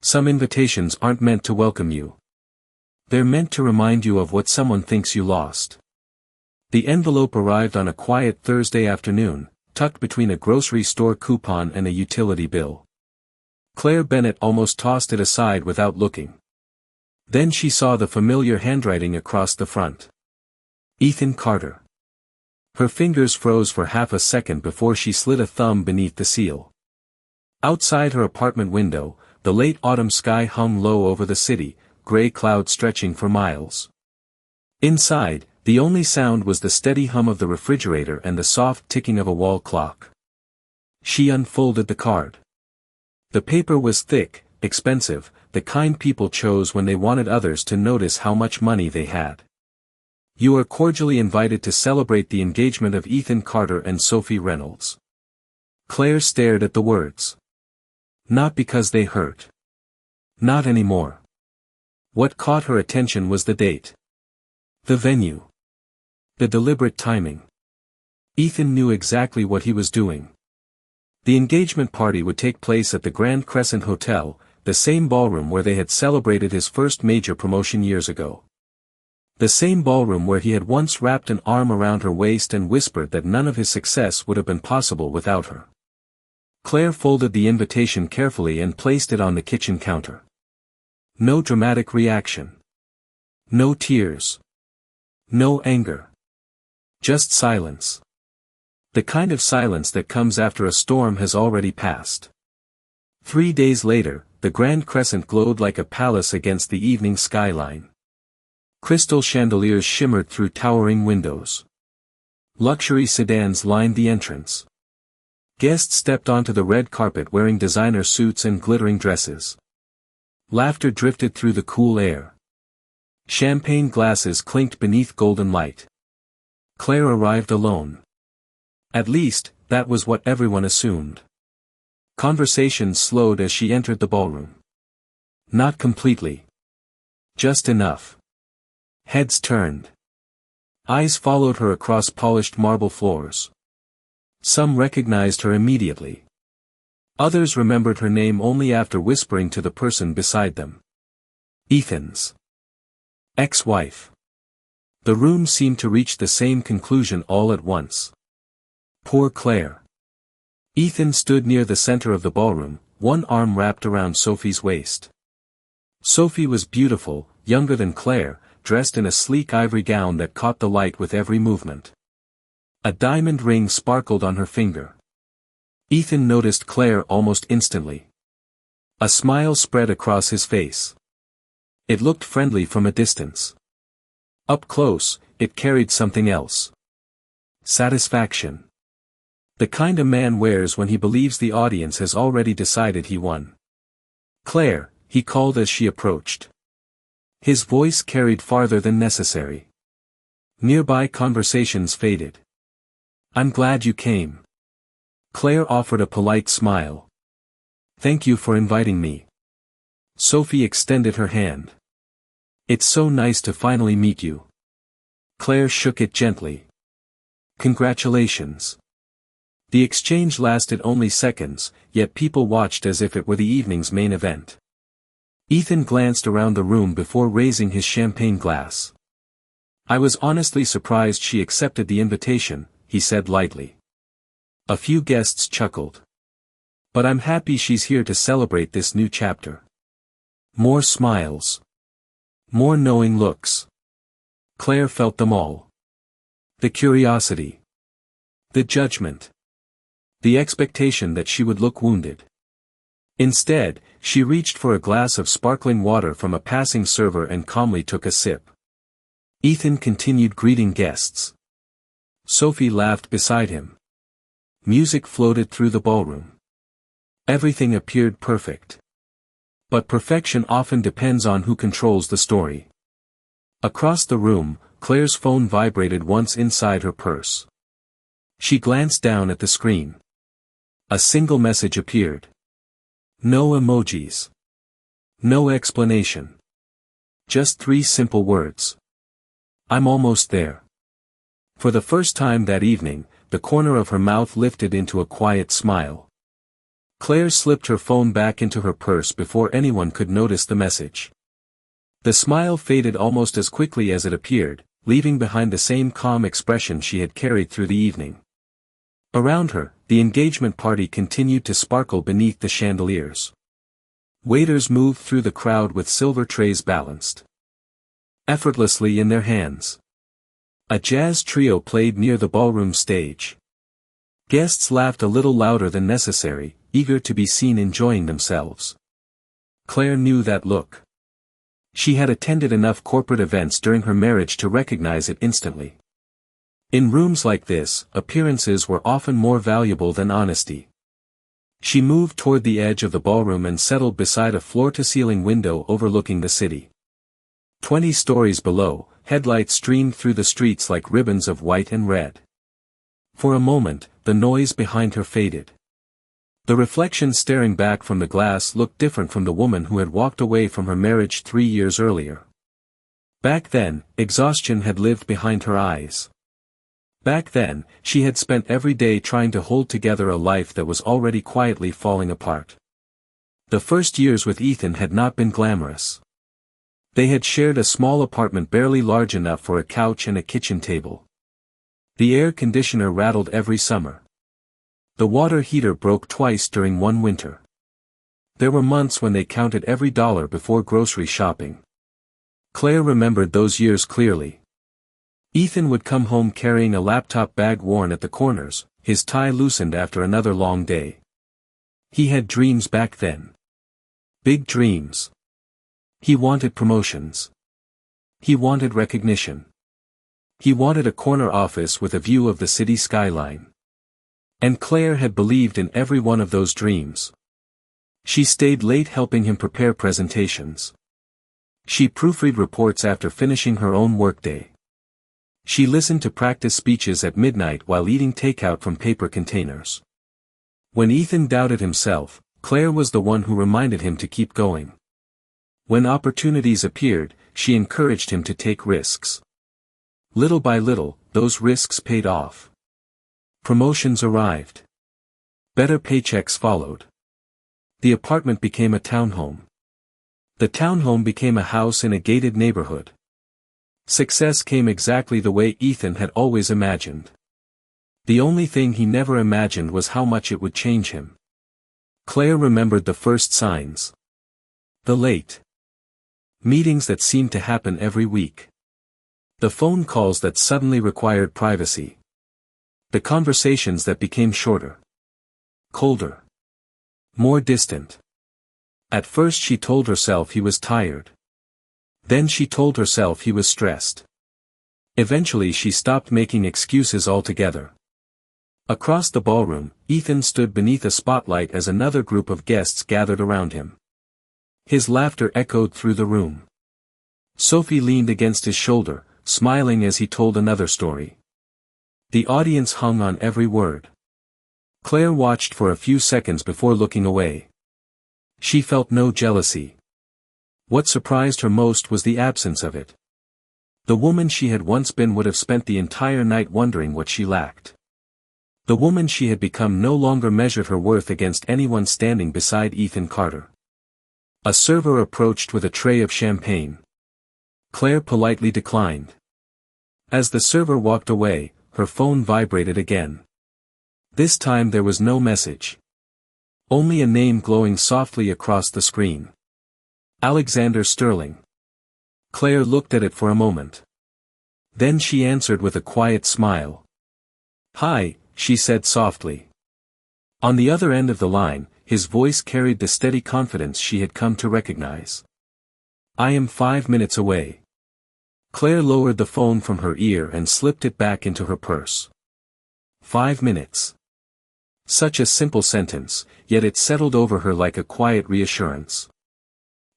Some invitations aren't meant to welcome you. They're meant to remind you of what someone thinks you lost. The envelope arrived on a quiet Thursday afternoon, tucked between a grocery store coupon and a utility bill. Claire Bennett almost tossed it aside without looking. Then she saw the familiar handwriting across the front. Ethan Carter. Her fingers froze for half a second before she slid a thumb beneath the seal. Outside her apartment window, the late autumn sky hung low over the city, gray clouds stretching for miles. Inside, the only sound was the steady hum of the refrigerator and the soft ticking of a wall clock. She unfolded the card. The paper was thick, expensive, the kind people chose when they wanted others to notice how much money they had. You are cordially invited to celebrate the engagement of Ethan Carter and Sophie Reynolds. Claire stared at the words. Not because they hurt. Not anymore. What caught her attention was the date. The venue. The deliberate timing. Ethan knew exactly what he was doing. The engagement party would take place at the Grand Crescent Hotel, the same ballroom where they had celebrated his first major promotion years ago. The same ballroom where he had once wrapped an arm around her waist and whispered that none of his success would have been possible without her. Claire folded the invitation carefully and placed it on the kitchen counter. No dramatic reaction. No tears. No anger. Just silence. The kind of silence that comes after a storm has already passed. 3 days later, the Grand Crescent glowed like a palace against the evening skyline. Crystal chandeliers shimmered through towering windows. Luxury sedans lined the entrance. Guests stepped onto the red carpet wearing designer suits and glittering dresses. Laughter drifted through the cool air. Champagne glasses clinked beneath golden light. Claire arrived alone. At least, that was what everyone assumed. Conversations slowed as she entered the ballroom. Not completely. Just enough. Heads turned. Eyes followed her across polished marble floors. Some recognized her immediately. Others remembered her name only after whispering to the person beside them. Ethan's ex-wife. The room seemed to reach the same conclusion all at once. Poor Claire. Ethan stood near the center of the ballroom, one arm wrapped around Sophie's waist. Sophie was beautiful, younger than Claire, dressed in a sleek ivory gown that caught the light with every movement. A diamond ring sparkled on her finger. Ethan noticed Claire almost instantly. A smile spread across his face. It looked friendly from a distance. Up close, it carried something else. Satisfaction. The kind a man wears when he believes the audience has already decided he won. Claire, he called as she approached. His voice carried farther than necessary. Nearby conversations faded. I'm glad you came. Claire offered a polite smile. Thank you for inviting me. Sophie extended her hand. It's so nice to finally meet you. Claire shook it gently. Congratulations. The exchange lasted only seconds, yet people watched as if it were the evening's main event. Ethan glanced around the room before raising his champagne glass. I was honestly surprised she accepted the invitation, he said lightly. A few guests chuckled. But I'm happy she's here to celebrate this new chapter. More smiles. More knowing looks. Claire felt them all. The curiosity. The judgment. The expectation that she would look wounded. Instead, she reached for a glass of sparkling water from a passing server and calmly took a sip. Ethan continued greeting guests. Sophie laughed beside him. Music floated through the ballroom. Everything appeared perfect. But perfection often depends on who controls the story. Across the room, Claire's phone vibrated once inside her purse. She glanced down at the screen. A single message appeared. No emojis. No explanation. Just 3 simple words. I'm almost there. For the first time that evening, the corner of her mouth lifted into a quiet smile. Claire slipped her phone back into her purse before anyone could notice the message. The smile faded almost as quickly as it appeared, leaving behind the same calm expression she had carried through the evening. Around her, the engagement party continued to sparkle beneath the chandeliers. Waiters moved through the crowd with silver trays balanced effortlessly in their hands. A jazz trio played near the ballroom stage. Guests laughed a little louder than necessary, eager to be seen enjoying themselves. Claire knew that look. She had attended enough corporate events during her marriage to recognize it instantly. In rooms like this, appearances were often more valuable than honesty. She moved toward the edge of the ballroom and settled beside a floor-to-ceiling window overlooking the city. 20 stories below, headlights streamed through the streets like ribbons of white and red. For a moment, the noise behind her faded. The reflection staring back from the glass looked different from the woman who had walked away from her marriage 3 years earlier. Back then, exhaustion had lived behind her eyes. Back then, she had spent every day trying to hold together a life that was already quietly falling apart. The first years with Ethan had not been glamorous. They had shared a small apartment barely large enough for a couch and a kitchen table. The air conditioner rattled every summer. The water heater broke twice during one winter. There were months when they counted every dollar before grocery shopping. Claire remembered those years clearly. Ethan would come home carrying a laptop bag worn at the corners, his tie loosened after another long day. He had dreams back then. Big dreams. He wanted promotions. He wanted recognition. He wanted a corner office with a view of the city skyline. And Claire had believed in every one of those dreams. She stayed late helping him prepare presentations. She proofread reports after finishing her own workday. She listened to practice speeches at midnight while eating takeout from paper containers. When Ethan doubted himself, Claire was the one who reminded him to keep going. When opportunities appeared, she encouraged him to take risks. Little by little, those risks paid off. Promotions arrived. Better paychecks followed. The apartment became a townhome. The townhome became a house in a gated neighborhood. Success came exactly the way Ethan had always imagined. The only thing he never imagined was how much it would change him. Claire remembered the first signs. The late meetings that seemed to happen every week. The phone calls that suddenly required privacy. The conversations that became shorter. Colder. More distant. At first she told herself he was tired. Then she told herself he was stressed. Eventually she stopped making excuses altogether. Across the ballroom, Ethan stood beneath a spotlight as another group of guests gathered around him. His laughter echoed through the room. Sophie leaned against his shoulder, smiling as he told another story. The audience hung on every word. Claire watched for a few seconds before looking away. She felt no jealousy. What surprised her most was the absence of it. The woman she had once been would have spent the entire night wondering what she lacked. The woman she had become no longer measured her worth against anyone standing beside Ethan Carter. A server approached with a tray of champagne. Claire politely declined. As the server walked away, her phone vibrated again. This time there was no message. Only a name glowing softly across the screen. Alexander Sterling. Claire looked at it for a moment. Then she answered with a quiet smile. "Hi," she said softly. On the other end of the line, his voice carried the steady confidence she had come to recognize. "I am 5 minutes away." Claire lowered the phone from her ear and slipped it back into her purse. 5 minutes. Such a simple sentence, yet it settled over her like a quiet reassurance.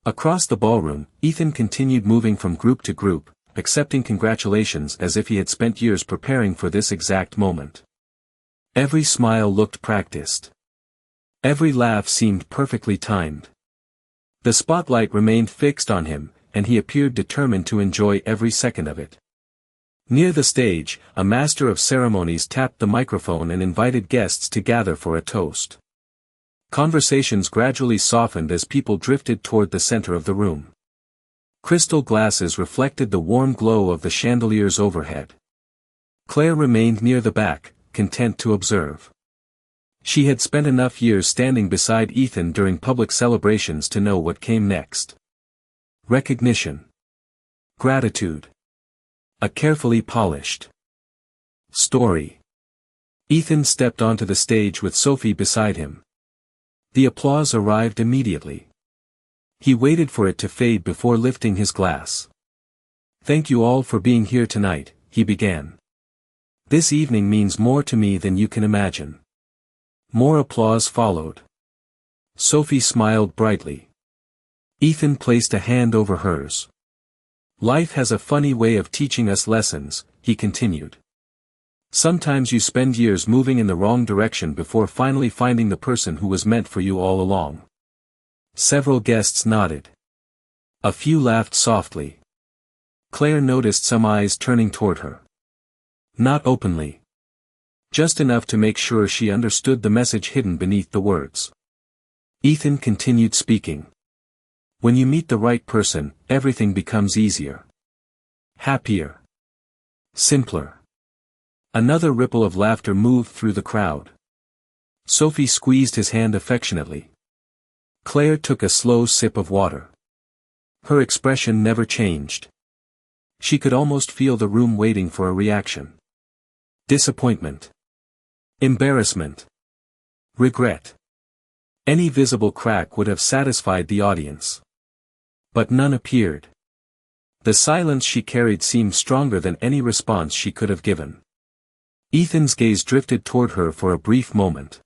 Across the ballroom, Ethan continued moving from group to group, accepting congratulations as if he had spent years preparing for this exact moment. Every smile looked practiced. Every laugh seemed perfectly timed. The spotlight remained fixed on him, and he appeared determined to enjoy every second of it. Near the stage, a master of ceremonies tapped the microphone and invited guests to gather for a toast. Conversations gradually softened as people drifted toward the center of the room. Crystal glasses reflected the warm glow of the chandeliers overhead. Claire remained near the back, content to observe. She had spent enough years standing beside Ethan during public celebrations to know what came next. Recognition. Gratitude. A carefully polished story. Ethan stepped onto the stage with Sophie beside him. The applause arrived immediately. He waited for it to fade before lifting his glass. "Thank you all for being here tonight," he began. "This evening means more to me than you can imagine." More applause followed. Sophie smiled brightly. Ethan placed a hand over hers. "Life has a funny way of teaching us lessons," he continued. "Sometimes you spend years moving in the wrong direction before finally finding the person who was meant for you all along." Several guests nodded. A few laughed softly. Claire noticed some eyes turning toward her. Not openly. Just enough to make sure she understood the message hidden beneath the words. Ethan continued speaking. "When you meet the right person, everything becomes easier. Happier. Simpler." Another ripple of laughter moved through the crowd. Sophie squeezed his hand affectionately. Claire took a slow sip of water. Her expression never changed. She could almost feel the room waiting for a reaction. Disappointment. Embarrassment. Regret. Any visible crack would have satisfied the audience. But none appeared. The silence she carried seemed stronger than any response she could have given. Ethan's gaze drifted toward her for a brief moment.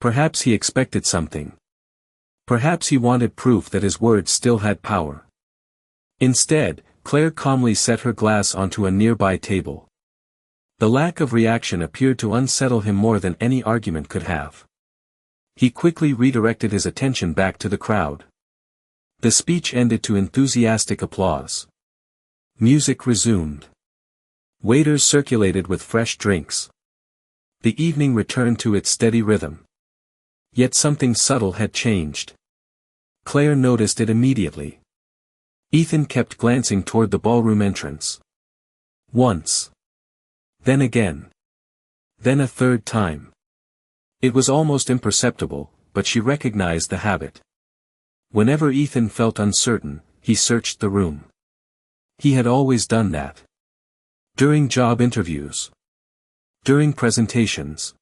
Perhaps he expected something. Perhaps he wanted proof that his words still had power. Instead, Claire calmly set her glass onto a nearby table. The lack of reaction appeared to unsettle him more than any argument could have. He quickly redirected his attention back to the crowd. The speech ended to enthusiastic applause. Music resumed. Waiters circulated with fresh drinks. The evening returned to its steady rhythm. Yet something subtle had changed. Claire noticed it immediately. Ethan kept glancing toward the ballroom entrance. Once. Then again. Then a third time. It was almost imperceptible, but she recognized the habit. Whenever Ethan felt uncertain, he searched the room. He had always done that. During job interviews. During presentations.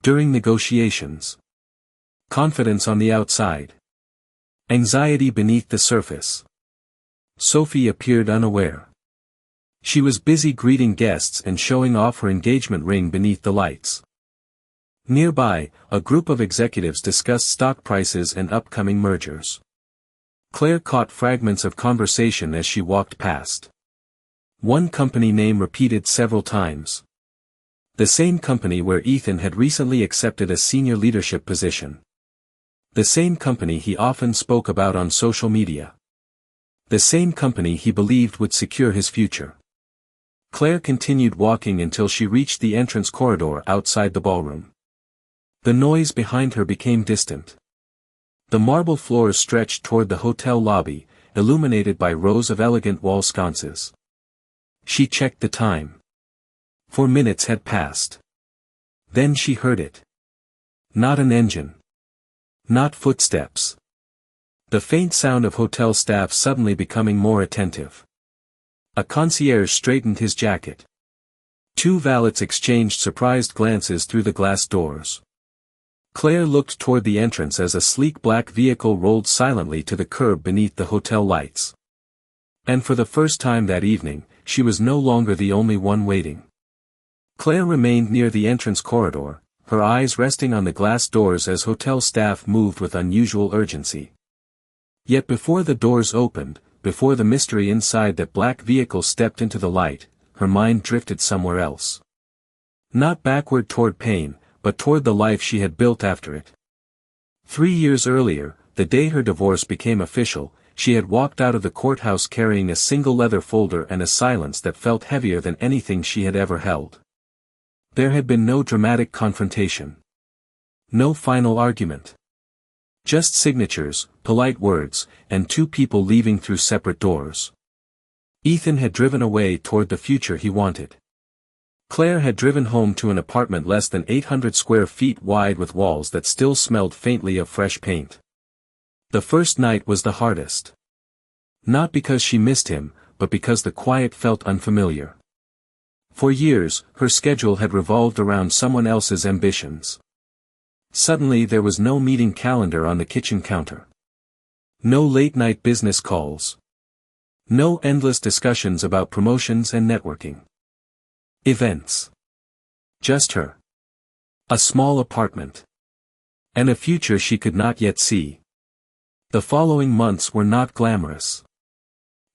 During negotiations. Confidence on the outside. Anxiety beneath the surface. Sophie appeared unaware. She was busy greeting guests and showing off her engagement ring beneath the lights. Nearby, a group of executives discussed stock prices and upcoming mergers. Claire caught fragments of conversation as she walked past. One company name repeated several times. The same company where Ethan had recently accepted a senior leadership position. The same company he often spoke about on social media. The same company he believed would secure his future. Claire continued walking until she reached the entrance corridor outside the ballroom. The noise behind her became distant. The marble floors stretched toward the hotel lobby, illuminated by rows of elegant wall sconces. She checked the time. 4 minutes had passed. Then she heard it. Not an engine. Not footsteps. The faint sound of hotel staff suddenly becoming more attentive. A concierge straightened his jacket. 2 valets exchanged surprised glances through the glass doors. Claire looked toward the entrance as a sleek black vehicle rolled silently to the curb beneath the hotel lights. And for the first time that evening, she was no longer the only one waiting. Claire remained near the entrance corridor, her eyes resting on the glass doors as hotel staff moved with unusual urgency. Yet before the doors opened, before the mystery inside that black vehicle stepped into the light, her mind drifted somewhere else. Not backward toward pain, but toward the life she had built after it. 3 years earlier, the day her divorce became official, she had walked out of the courthouse carrying a single leather folder and a silence that felt heavier than anything she had ever held. There had been no dramatic confrontation. No final argument. Just signatures, polite words, and two people leaving through separate doors. Ethan had driven away toward the future he wanted. Claire had driven home to an apartment less than 800 square feet wide with walls that still smelled faintly of fresh paint. The first night was the hardest. Not because she missed him, but because the quiet felt unfamiliar. For years, her schedule had revolved around someone else's ambitions. Suddenly there was no meeting calendar on the kitchen counter. No late-night business calls. No endless discussions about promotions and networking. Events. Just her. A small apartment. And a future she could not yet see. The following months were not glamorous.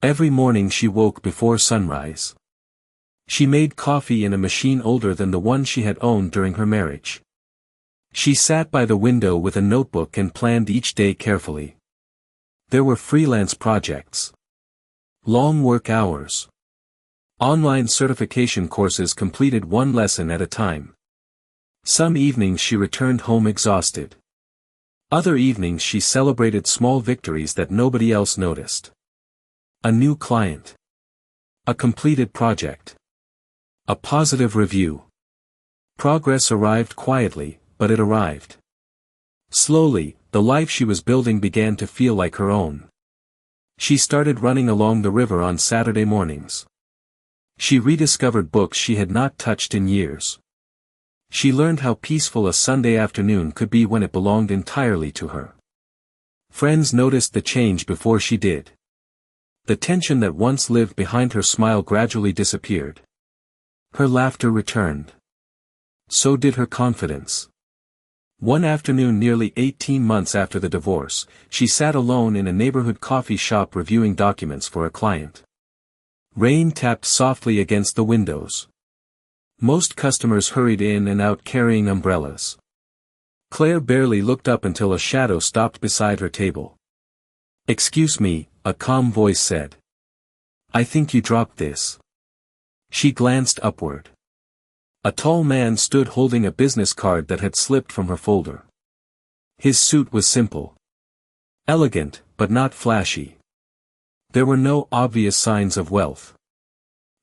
Every morning she woke before sunrise. She made coffee in a machine older than the one she had owned during her marriage. She sat by the window with a notebook and planned each day carefully. There were freelance projects. Long work hours. Online certification courses completed one lesson at a time. Some evenings she returned home exhausted. Other evenings she celebrated small victories that nobody else noticed. A new client. A completed project. A positive review. Progress arrived quietly, but it arrived. Slowly, the life she was building began to feel like her own. She started running along the river on Saturday mornings. She rediscovered books she had not touched in years. She learned how peaceful a Sunday afternoon could be when it belonged entirely to her. Friends noticed the change before she did. The tension that once lived behind her smile gradually disappeared. Her laughter returned. So did her confidence. One afternoon nearly 18 months after the divorce, she sat alone in a neighborhood coffee shop reviewing documents for a client. Rain tapped softly against the windows. Most customers hurried in and out carrying umbrellas. Claire barely looked up until a shadow stopped beside her table. "Excuse me," a calm voice said. "I think you dropped this." She glanced upward. A tall man stood holding a business card that had slipped from her folder. His suit was simple. Elegant, but not flashy. There were no obvious signs of wealth.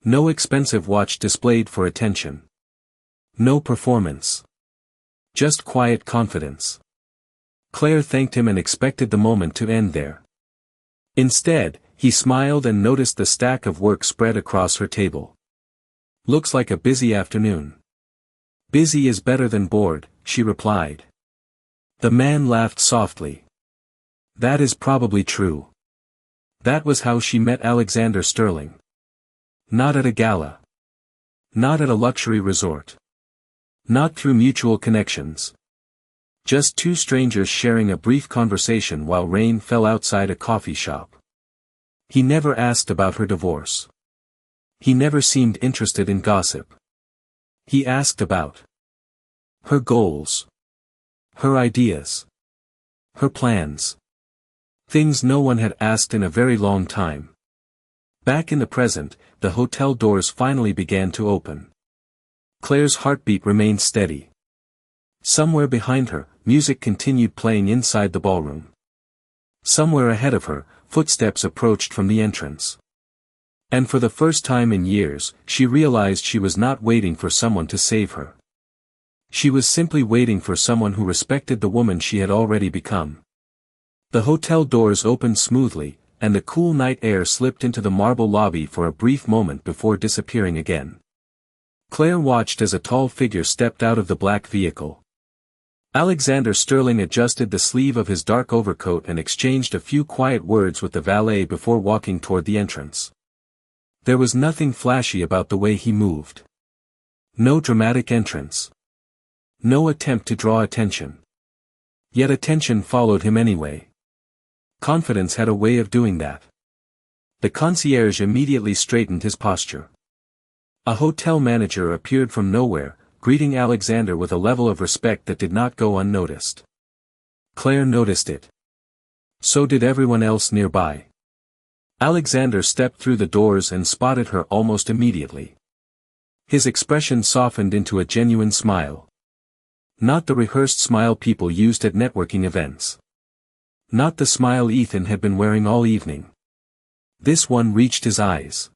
No expensive watch displayed for attention. No performance. Just quiet confidence. Claire thanked him and expected the moment to end there. Instead, he smiled and noticed the stack of work spread across her table. "Looks like a busy afternoon." "Busy is better than bored," she replied. The man laughed softly. "That is probably true." That was how she met Alexander Sterling. Not at a gala. Not at a luxury resort. Not through mutual connections. Just two strangers sharing a brief conversation while rain fell outside a coffee shop. He never asked about her divorce. He never seemed interested in gossip. He asked about her goals. Her ideas. Her plans. Things no one had asked in a very long time. Back in the present, the hotel doors finally began to open. Claire's heartbeat remained steady. Somewhere behind her, music continued playing inside the ballroom. Somewhere ahead of her, footsteps approached from the entrance. And for the first time in years, she realized she was not waiting for someone to save her. She was simply waiting for someone who respected the woman she had already become. The hotel doors opened smoothly, and the cool night air slipped into the marble lobby for a brief moment before disappearing again. Claire watched as a tall figure stepped out of the black vehicle. Alexander Sterling adjusted the sleeve of his dark overcoat and exchanged a few quiet words with the valet before walking toward the entrance. There was nothing flashy about the way he moved. No dramatic entrance. No attempt to draw attention. Yet attention followed him anyway. Confidence had a way of doing that. The concierge immediately straightened his posture. A hotel manager appeared from nowhere, greeting Alexander with a level of respect that did not go unnoticed. Claire noticed it. So did everyone else nearby. Alexander stepped through the doors and spotted her almost immediately. His expression softened into a genuine smile. Not the rehearsed smile people used at networking events. Not the smile Ethan had been wearing all evening. This one reached his eyes.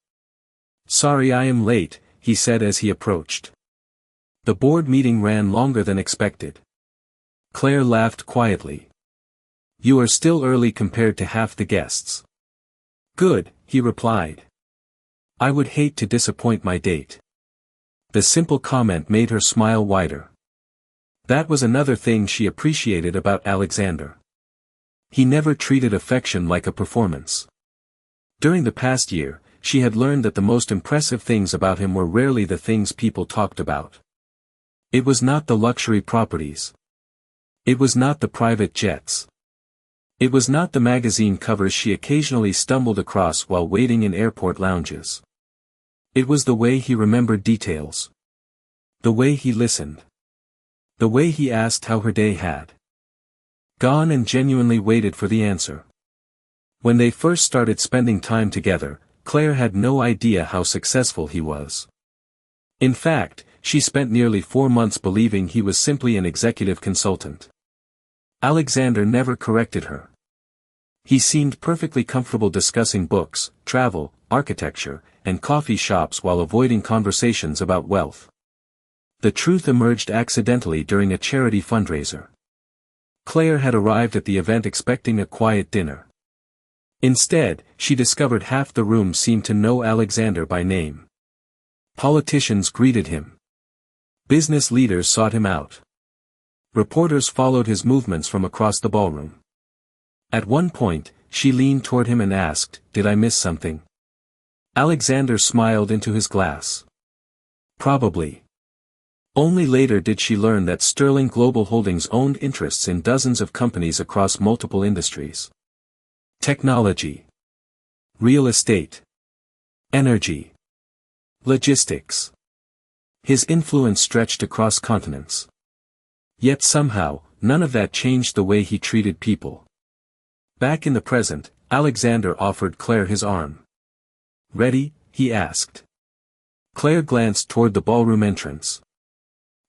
"Sorry I am late," he said as he approached. The board meeting ran longer than expected. Claire laughed quietly. "You are still early compared to half the guests." "Good," he replied. "I would hate to disappoint my date." The simple comment made her smile wider. That was another thing she appreciated about Alexander. He never treated affection like a performance. During the past year, she had learned that the most impressive things about him were rarely the things people talked about. It was not the luxury properties. It was not the private jets. It was not the magazine covers she occasionally stumbled across while waiting in airport lounges. It was the way he remembered details. The way he listened. The way he asked how her day had gone and genuinely waited for the answer. When they first started spending time together, Claire had no idea how successful he was. In fact, she spent nearly 4 months believing he was simply an executive consultant. Alexander never corrected her. He seemed perfectly comfortable discussing books, travel, architecture, and coffee shops while avoiding conversations about wealth. The truth emerged accidentally during a charity fundraiser. Claire had arrived at the event expecting a quiet dinner. Instead, she discovered half the room seemed to know Alexander by name. Politicians greeted him. Business leaders sought him out. Reporters followed his movements from across the ballroom. At one point, she leaned toward him and asked, "Did I miss something?" Alexander smiled into his glass. "Probably." Only later did she learn that Sterling Global Holdings owned interests in dozens of companies across multiple industries. Technology. Real estate. Energy. Logistics. His influence stretched across continents. Yet somehow, none of that changed the way he treated people. Back in the present, Alexander offered Claire his arm. "Ready?" he asked. Claire glanced toward the ballroom entrance.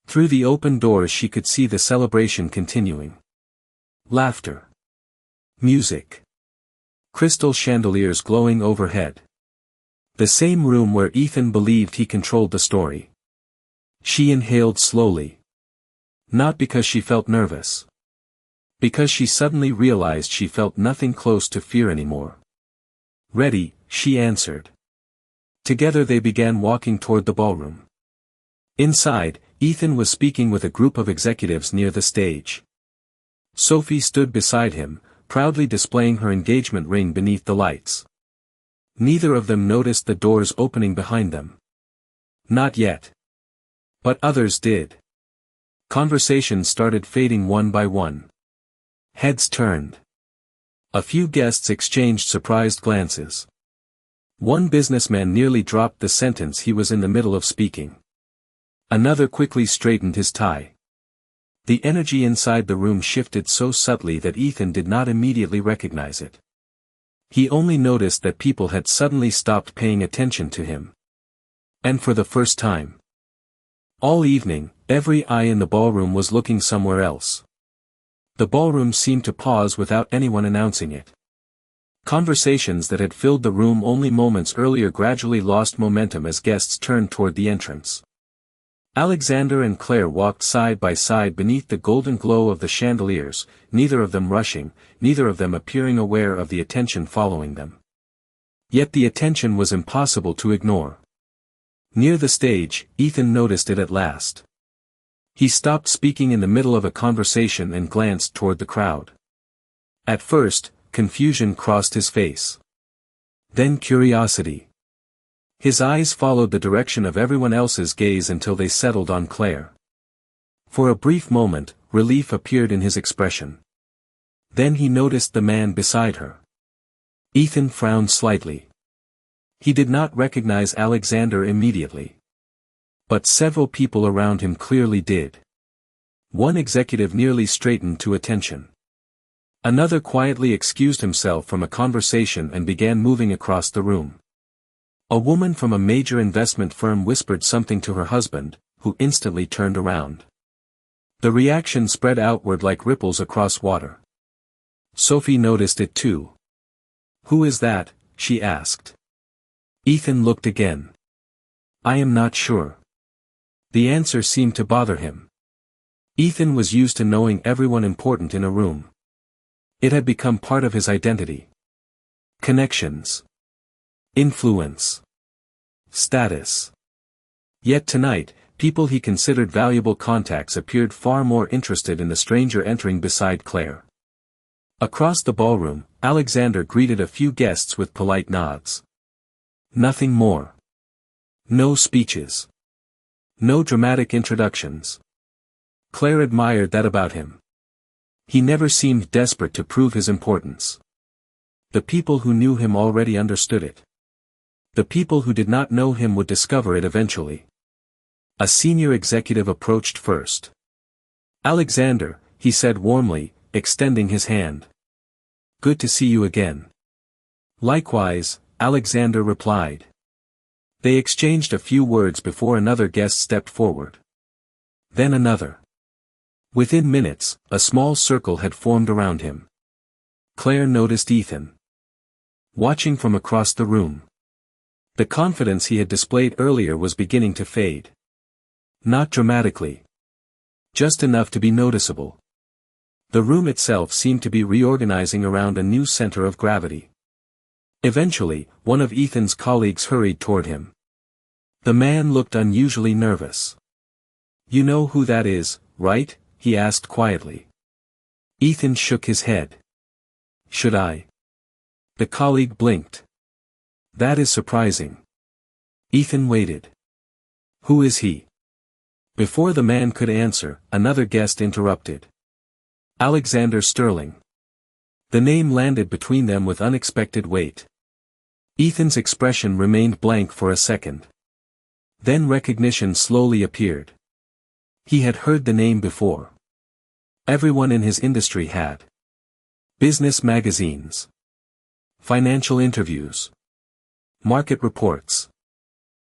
Through the open doors she could see the celebration continuing. Laughter. Music. Crystal chandeliers glowing overhead. The same room where Ethan believed he controlled the story. She inhaled slowly. Not because she felt nervous. Because she suddenly realized she felt nothing close to fear anymore. "Ready," she answered. Together they began walking toward the ballroom. Inside, Ethan was speaking with a group of executives near the stage. Sophie stood beside him, proudly displaying her engagement ring beneath the lights. Neither of them noticed the doors opening behind them. Not yet. But others did. Conversations started fading one by one. Heads turned. A few guests exchanged surprised glances. One businessman nearly dropped the sentence he was in the middle of speaking. Another quickly straightened his tie. The energy inside the room shifted so subtly that Ethan did not immediately recognize it. He only noticed that people had suddenly stopped paying attention to him. And for the first time. All evening, every eye in the ballroom was looking somewhere else. The ballroom seemed to pause without anyone announcing it. Conversations that had filled the room only moments earlier gradually lost momentum as guests turned toward the entrance. Alexander and Claire walked side by side beneath the golden glow of the chandeliers, neither of them rushing, neither of them appearing aware of the attention following them. Yet the attention was impossible to ignore. Near the stage, Ethan noticed it at last. He stopped speaking in the middle of a conversation and glanced toward the crowd. At first, confusion crossed his face. Then curiosity. His eyes followed the direction of everyone else's gaze until they settled on Claire. For a brief moment, relief appeared in his expression. Then he noticed the man beside her. Ethan frowned slightly. He did not recognize Alexander immediately. But several people around him clearly did. One executive nearly straightened to attention. Another quietly excused himself from a conversation and began moving across the room. A woman from a major investment firm whispered something to her husband, who instantly turned around. The reaction spread outward like ripples across water. Sophie noticed it too. "Who is that?" she asked. Ethan looked again. "I am not sure." The answer seemed to bother him. Ethan was used to knowing everyone important in a room. It had become part of his identity. Connections. Influence. Status. Yet tonight, people he considered valuable contacts appeared far more interested in the stranger entering beside Claire. Across the ballroom, Alexander greeted a few guests with polite nods. Nothing more. No speeches. No dramatic introductions. Claire admired that about him. He never seemed desperate to prove his importance. The people who knew him already understood it. The people who did not know him would discover it eventually. A senior executive approached first. "Alexander," he said warmly, extending his hand. "Good to see you again." "Likewise," Alexander replied. They exchanged a few words before another guest stepped forward. Then another. Within minutes, a small circle had formed around him. Claire noticed Ethan watching from across the room. The confidence he had displayed earlier was beginning to fade. Not dramatically. Just enough to be noticeable. The room itself seemed to be reorganizing around a new center of gravity. Eventually, one of Ethan's colleagues hurried toward him. The man looked unusually nervous. "You know who that is, right?" he asked quietly. Ethan shook his head. "Should I?" The colleague blinked. "That is surprising." Ethan waited. "Who is he?" Before the man could answer, another guest interrupted. "Alexander Sterling." The name landed between them with unexpected weight. Ethan's expression remained blank for a second. Then recognition slowly appeared. He had heard the name before. Everyone in his industry had. Business magazines. Financial interviews. Market reports.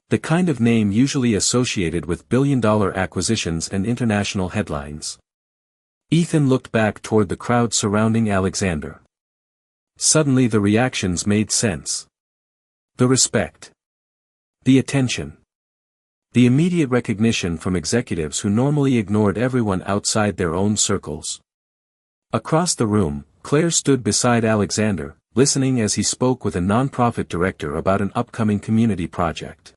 The kind of name usually associated with billion-dollar acquisitions and international headlines. Ethan looked back toward the crowd surrounding Alexander. Suddenly the reactions made sense. The respect. The attention. The immediate recognition from executives who normally ignored everyone outside their own circles. Across the room, Claire stood beside Alexander, listening as he spoke with a nonprofit director about an upcoming community project.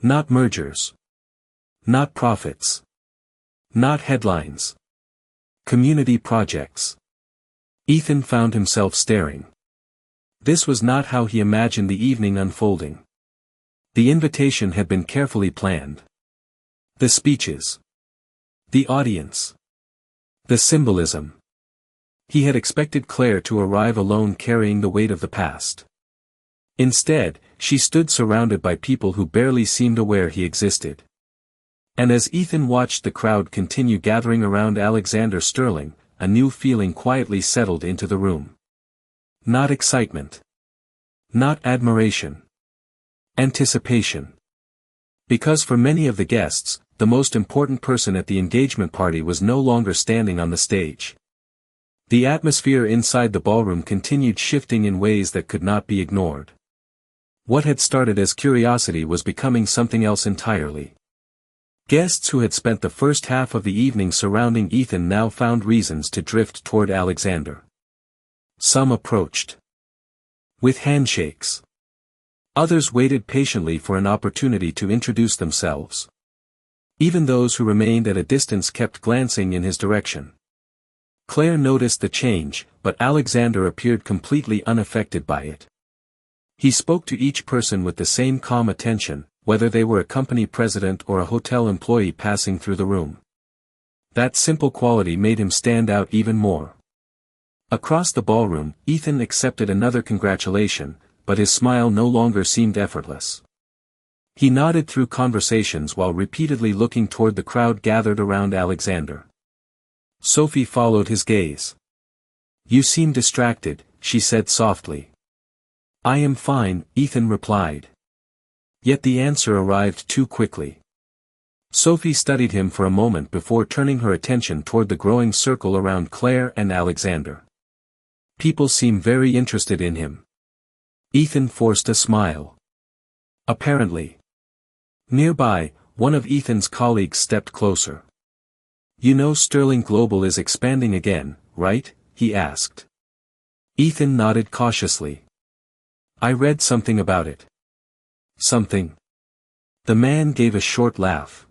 Not mergers. Not profits. Not headlines. Community projects. Ethan found himself staring. This was not how he imagined the evening unfolding. The invitation had been carefully planned. The speeches. The audience. The symbolism. He had expected Claire to arrive alone carrying the weight of the past. Instead, she stood surrounded by people who barely seemed aware he existed. And as Ethan watched the crowd continue gathering around Alexander Sterling, a new feeling quietly settled into the room. Not excitement. Not admiration. Anticipation. Because for many of the guests, the most important person at the engagement party was no longer standing on the stage. The atmosphere inside the ballroom continued shifting in ways that could not be ignored. What had started as curiosity was becoming something else entirely. Guests who had spent the first half of the evening surrounding Ethan now found reasons to drift toward Alexander. Some approached with handshakes. Others waited patiently for an opportunity to introduce themselves. Even those who remained at a distance kept glancing in his direction. Claire noticed the change, but Alexander appeared completely unaffected by it. He spoke to each person with the same calm attention, whether they were a company president or a hotel employee passing through the room. That simple quality made him stand out even more. Across the ballroom, Ethan accepted another congratulation, but his smile no longer seemed effortless. He nodded through conversations while repeatedly looking toward the crowd gathered around Alexander. Sophie followed his gaze. "You seem distracted," she said softly. "I am fine," Ethan replied. Yet the answer arrived too quickly. Sophie studied him for a moment before turning her attention toward the growing circle around Claire and Alexander. People seem very interested in him. Ethan forced a smile. Apparently. Nearby, one of Ethan's colleagues stepped closer. "You know Sterling Global is expanding again, right?" he asked. Ethan nodded cautiously. "I read something about it." "Something?" The man gave a short laugh.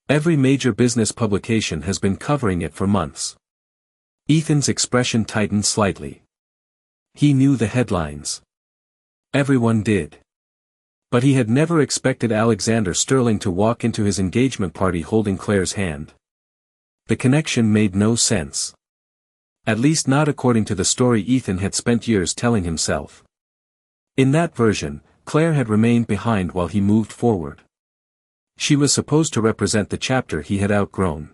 "Every major business publication has been covering it for months." Ethan's expression tightened slightly. He knew the headlines. Everyone did. But he had never expected Alexander Sterling to walk into his engagement party holding Claire's hand. The connection made no sense. At least not according to the story Ethan had spent years telling himself. In that version, Claire had remained behind while he moved forward. She was supposed to represent the chapter he had outgrown.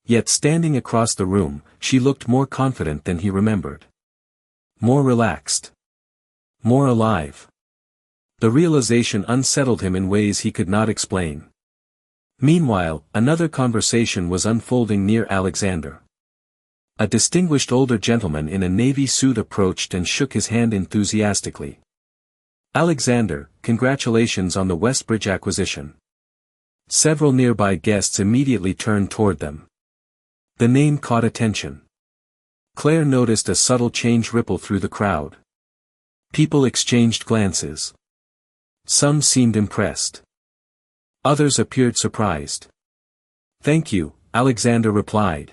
Yet standing across the room, she looked more confident than he remembered. More relaxed. More alive. The realization unsettled him in ways he could not explain. Meanwhile, another conversation was unfolding near Alexander. A distinguished older gentleman in a navy suit approached and shook his hand enthusiastically. "Alexander, congratulations on the Westbridge acquisition." Several nearby guests immediately turned toward them. The name caught attention. Claire noticed a subtle change ripple through the crowd. People exchanged glances. Some seemed impressed. Others appeared surprised. "Thank you," Alexander replied.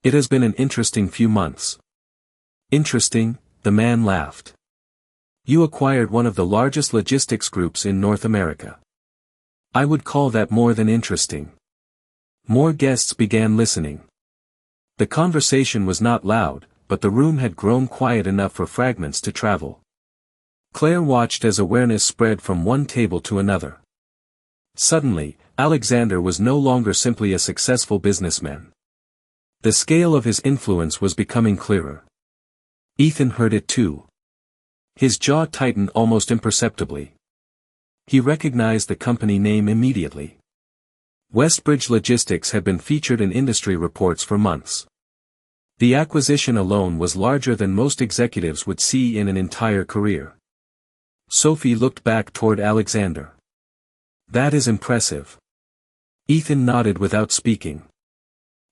"It has been an interesting few months." "Interesting?" the man laughed. "You acquired one of the largest logistics groups in North America." "I would call that more than interesting." More guests began listening. The conversation was not loud, but the room had grown quiet enough for fragments to travel. Claire watched as awareness spread from one table to another. Suddenly, Alexander was no longer simply a successful businessman. The scale of his influence was becoming clearer. Ethan heard it too. His jaw tightened almost imperceptibly. He recognized the company name immediately. Westbridge Logistics had been featured in industry reports for months. The acquisition alone was larger than most executives would see in an entire career. Sophie looked back toward Alexander. "That is impressive." Ethan nodded without speaking.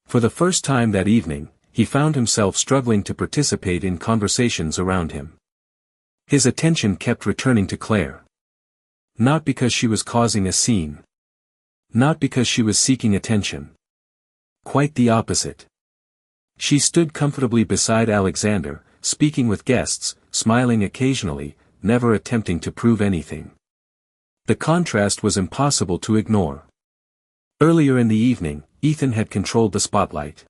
For the first time that evening, he found himself struggling to participate in conversations around him. His attention kept returning to Claire. Not because she was causing a scene. Not because she was seeking attention. Quite the opposite. She stood comfortably beside Alexander, speaking with guests, smiling occasionally, never attempting to prove anything. The contrast was impossible to ignore. Earlier in the evening, Ethan had controlled the spotlight.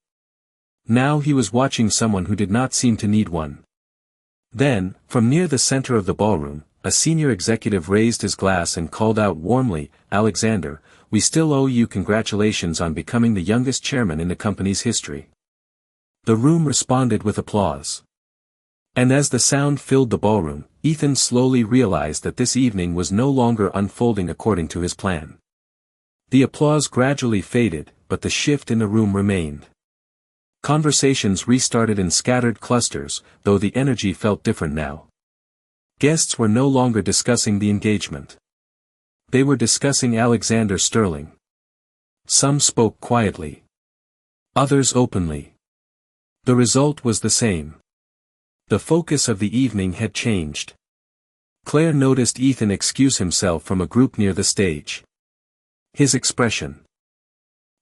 Now he was watching someone who did not seem to need one. Then, from near the center of the ballroom, a senior executive raised his glass and called out warmly, "Alexander, we still owe you congratulations on becoming the youngest chairman in the company's history." The room responded with applause. And as the sound filled the ballroom, Ethan slowly realized that this evening was no longer unfolding according to his plan. The applause gradually faded, but the shift in the room remained. Conversations restarted in scattered clusters, though the energy felt different now. Guests were no longer discussing the engagement. They were discussing Alexander Sterling. Some spoke quietly. Others openly. The result was the same. The focus of the evening had changed. Claire noticed Ethan excuse himself from a group near the stage. His expression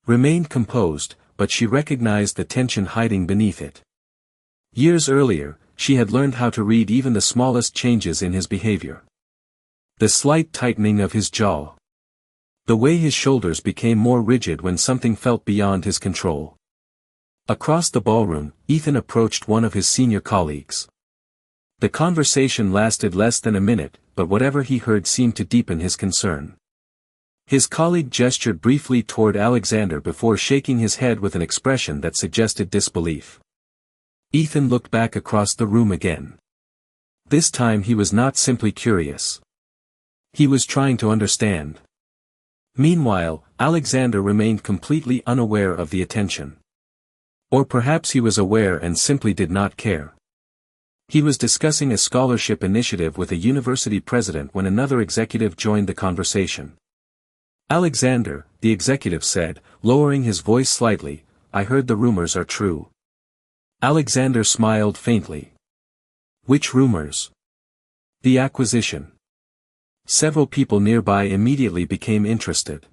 remained composed, but she recognized the tension hiding beneath it. Years earlier, she had learned how to read even the smallest changes in his behavior. The slight tightening of his jaw. The way his shoulders became more rigid when something felt beyond his control. Across the ballroom, Ethan approached one of his senior colleagues. The conversation lasted less than a minute, but whatever he heard seemed to deepen his concern. His colleague gestured briefly toward Alexander before shaking his head with an expression that suggested disbelief. Ethan looked back across the room again. This time he was not simply curious. He was trying to understand. Meanwhile, Alexander remained completely unaware of the attention. Or perhaps he was aware and simply did not care. He was discussing a scholarship initiative with a university president when another executive joined the conversation. "Alexander," the executive said, lowering his voice slightly, "I heard the rumors are true." Alexander smiled faintly. "Which rumors?" "The acquisition." Several people nearby immediately became interested.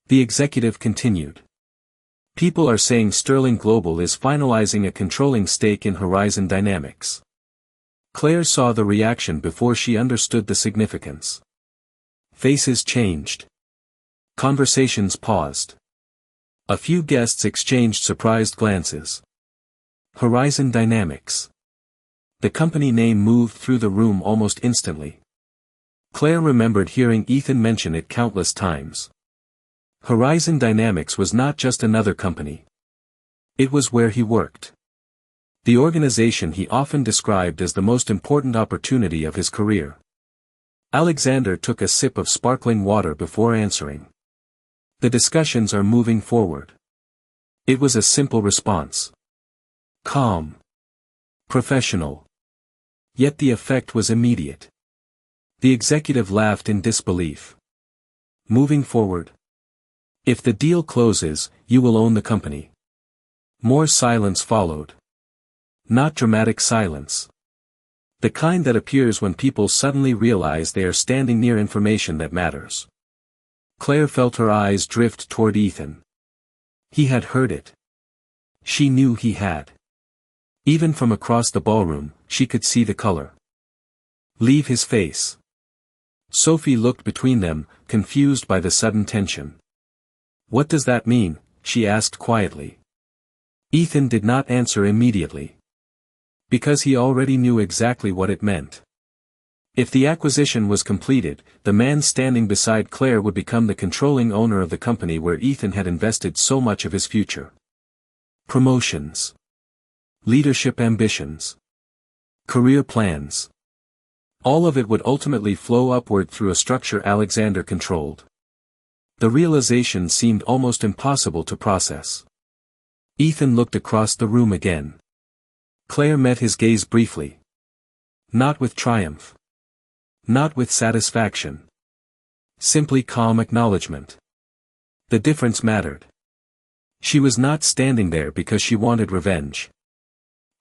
The executive continued. "People are saying Sterling Global is finalizing a controlling stake in Horizon Dynamics." Claire saw the reaction before she understood the significance. Faces changed. Conversations paused. A few guests exchanged surprised glances. Horizon Dynamics. The company name moved through the room almost instantly. Claire remembered hearing Ethan mention it countless times. Horizon Dynamics was not just another company. It was where he worked. The organization he often described as the most important opportunity of his career. Alexander took a sip of sparkling water before answering. "The discussions are moving forward." It was a simple response. Calm. Professional. Yet the effect was immediate. The executive laughed in disbelief. "Moving forward? If the deal closes, you will own the company." More silence followed. Not dramatic silence. The kind that appears when people suddenly realize they are standing near information that matters. Claire felt her eyes drift toward Ethan. He had heard it. She knew he had. Even from across the ballroom, she could see the color leave his face. Sophie looked between them, confused by the sudden tension. "What does that mean?" she asked quietly. Ethan did not answer immediately. Because he already knew exactly what it meant. If the acquisition was completed, the man standing beside Claire would become the controlling owner of the company where Ethan had invested so much of his future. Promotions. Leadership ambitions. Career plans. All of it would ultimately flow upward through a structure Alexander controlled. The realization seemed almost impossible to process. Ethan looked across the room again. Claire met his gaze briefly. Not with triumph. Not with satisfaction. Simply calm acknowledgement. The difference mattered. She was not standing there because she wanted revenge.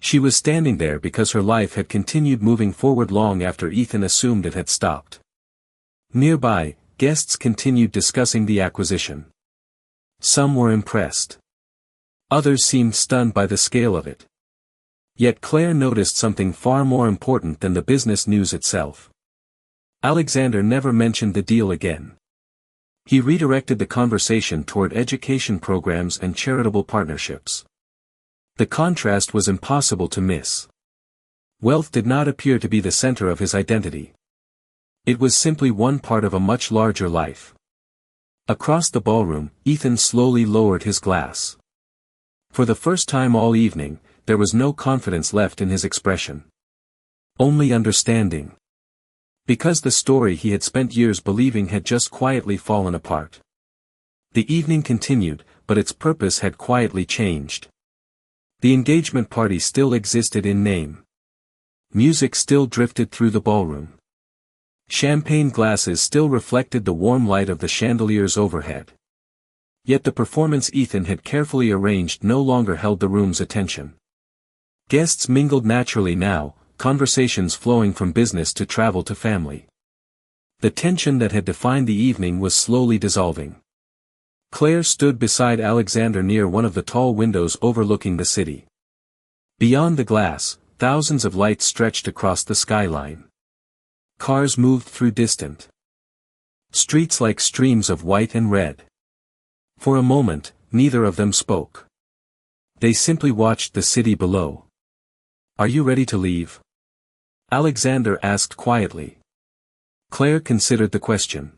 She was standing there because her life had continued moving forward long after Ethan assumed it had stopped. Nearby, guests continued discussing the acquisition. Some were impressed. Others seemed stunned by the scale of it. Yet Claire noticed something far more important than the business news itself. Alexander never mentioned the deal again. He redirected the conversation toward education programs and charitable partnerships. The contrast was impossible to miss. Wealth did not appear to be the center of his identity. It was simply one part of a much larger life. Across the ballroom, Ethan slowly lowered his glass. For the first time all evening, there was no confidence left in his expression. Only understanding. Because the story he had spent years believing had just quietly fallen apart. The evening continued, but its purpose had quietly changed. The engagement party still existed in name. Music still drifted through the ballroom. Champagne glasses still reflected the warm light of the chandeliers overhead. Yet the performance Ethan had carefully arranged no longer held the room's attention. Guests mingled naturally now, conversations flowing from business to travel to family. The tension that had defined the evening was slowly dissolving. Claire stood beside Alexander near one of the tall windows overlooking the city. Beyond the glass, thousands of lights stretched across the skyline. Cars moved through distant streets like streams of white and red. For a moment, neither of them spoke. They simply watched the city below. "Are you ready to leave?" Alexander asked quietly. Claire considered the question.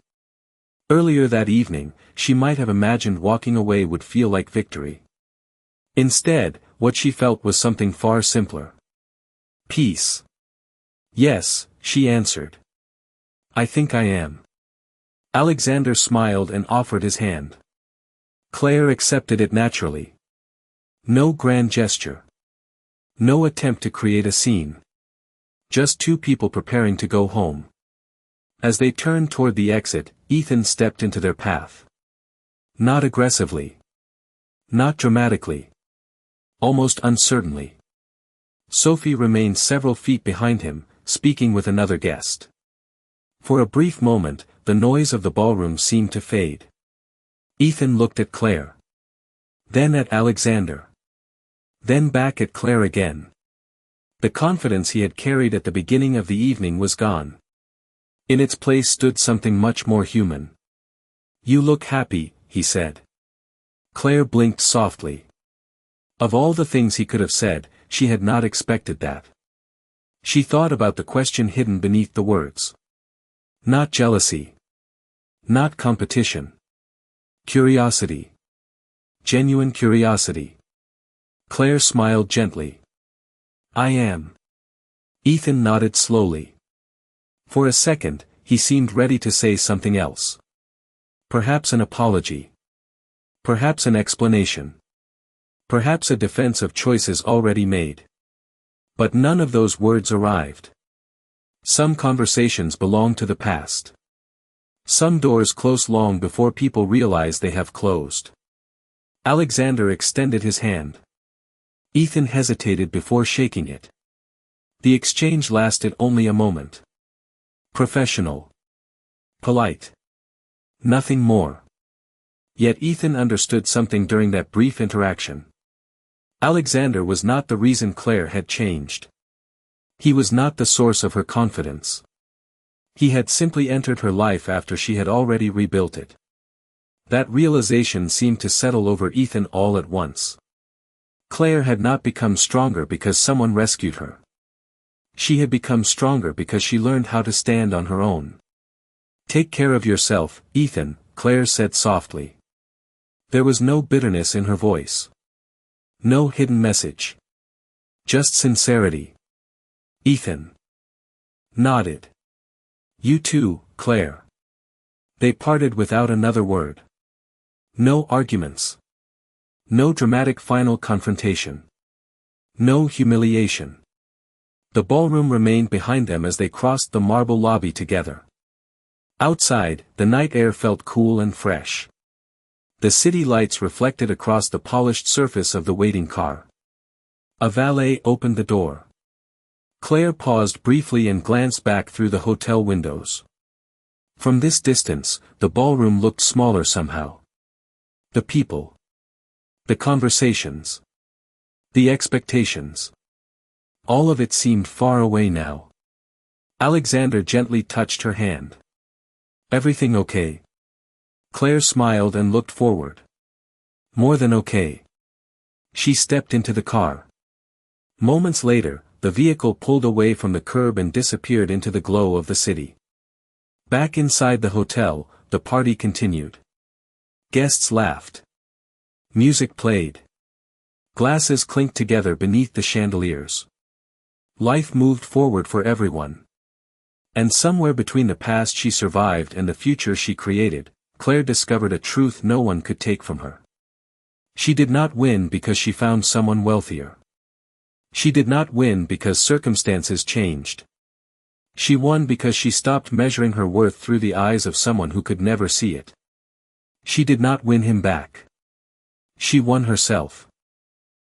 Earlier that evening, she might have imagined walking away would feel like victory. Instead, what she felt was something far simpler. Peace. "Yes," she answered. "I think I am." Alexander smiled and offered his hand. Claire accepted it naturally. No grand gesture. No attempt to create a scene. Just two people preparing to go home. As they turned toward the exit, Ethan stepped into their path. Not aggressively. Not dramatically. Almost uncertainly. Sophie remained several feet behind him, speaking with another guest. For a brief moment, the noise of the ballroom seemed to fade. Ethan looked at Claire. Then at Alexander. Then back at Claire again. The confidence he had carried at the beginning of the evening was gone. In its place stood something much more human. You look happy, he said. Claire blinked softly. Of all the things he could have said, she had not expected that. She thought about the question hidden beneath the words. Not jealousy. Not competition. Curiosity. Genuine curiosity. Claire smiled gently. I am. Ethan nodded slowly. For a second, he seemed ready to say something else. Perhaps an apology. Perhaps an explanation. Perhaps a defense of choices already made. But none of those words arrived. Some conversations belong to the past. Some doors close long before people realize they have closed. Alexander extended his hand. Ethan hesitated before shaking it. The exchange lasted only a moment. Professional. Polite. Nothing more. Yet Ethan understood something during that brief interaction. Alexander was not the reason Claire had changed. He was not the source of her confidence. He had simply entered her life after she had already rebuilt it. That realization seemed to settle over Ethan all at once. Claire had not become stronger because someone rescued her. She had become stronger because she learned how to stand on her own. Take care of yourself, Ethan, Claire said softly. There was no bitterness in her voice. No hidden message. Just sincerity. Ethan nodded. You too, Claire. They parted without another word. No arguments. No dramatic final confrontation. No humiliation. The ballroom remained behind them as they crossed the marble lobby together. Outside, the night air felt cool and fresh. The city lights reflected across the polished surface of the waiting car. A valet opened the door. Claire paused briefly and glanced back through the hotel windows. From this distance, the ballroom looked smaller somehow. The people. The conversations. The expectations. All of it seemed far away now. Alexander gently touched her hand. Everything okay? Claire smiled and looked forward. More than okay. She stepped into the car. Moments later, the vehicle pulled away from the curb and disappeared into the glow of the city. Back inside the hotel, the party continued. Guests laughed. Music played. Glasses clinked together beneath the chandeliers. Life moved forward for everyone. And somewhere between the past she survived and the future she created, Claire discovered a truth no one could take from her. She did not win because she found someone wealthier. She did not win because circumstances changed. She won because she stopped measuring her worth through the eyes of someone who could never see it. She did not win him back. She won herself.